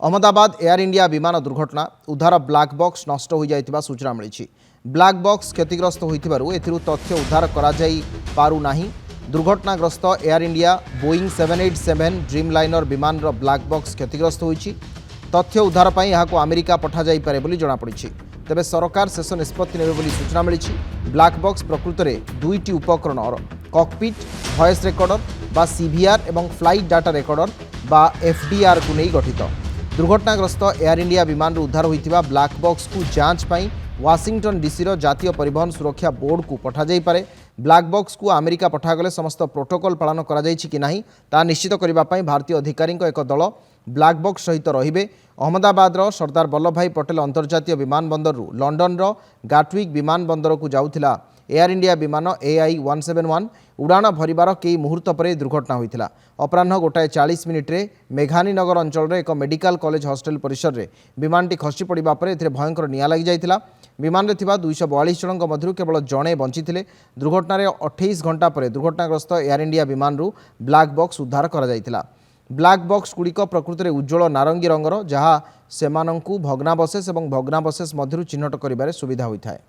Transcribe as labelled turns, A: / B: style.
A: Ahmedabad air India विमान दुर्घटना उद्धार ब्लैक बॉक्स नष्ट हो जाइतिबा सूचना मिली। ब्लैक बॉक्स क्षतिग्रस्त होइथिबारु एथिरु तथ्य उद्धार करा जाई पारु नाही। दुर्घटनाग्रस्त एयर इंडिया बोइंग 787 ड्रीमलाइनर विमान रो ब्लैक बॉक्स क्षतिग्रस्त होइछि। तथ्य उद्धार पई एहाको अमेरिका पठा जाई पारे बोली जणा पड़िछि। तेबे सरकार शेष निष्पत्ति नेबे बोली सूचना मिली। ब्लैक बॉक्स प्रकृत में दुईटी उपकरण कॉकपिट वॉइस रेकर्डर बा सीवीआर एवं फ्लाइट डाटा रेकर्डर बा एफडीआर को नहीं गठित। दुर्घटनाग्रस्त एयर इंडिया विमान उद्धार होइतिबा ब्लैक बॉक्स को जांच पाई वाशिंगटन डीसी रो जातीय परिवहन सुरक्षा बोर्ड को पठा जाई पारे। ब्लैक बॉक्स को अमेरिका पठागले समस्त प्रोटोकॉल पालन करा जाइछि कि नाही ता निश्चित करबा पाई भारतीय अधिकारी एक दल ब्लैक बॉक्स सहित रहिबे। अहमदाबाद सरदार वल्लभ भाई पटेल अंतर्जातीय विमान बंदर लंडन गाटविक विमान बंदर को जाउथिला एयर इंडिया विमान AI-171 उड़ाण भरिबार कई मुहूर्त पर दुर्घटना होइथिला। अपराह्न 1:40 मिनिट्रे मेघानी नगर अंचल एक मेडिकल कॉलेज हॉस्टल परिसर में विमानटी खसी पड़ा पर एथिरे भयंकर निआं लगी जाइथिला। विमान 242 जनों मध्य केवल जड़े बंची। दुर्घटना 28 घंटा पर दुर्घटनाग्रस्त एयर इंडिया विमान ब्लैक बॉक्स उद्धार करा जाइथिला। ब्लैक बॉक्स गुड़िक प्रकृत में उज्जवल नारंगी रंगर जहाँ सेमानंकु भग्नावशेष और भग्नावशेष मध्य चिन्हट करिबारे सुविधा होइथाय।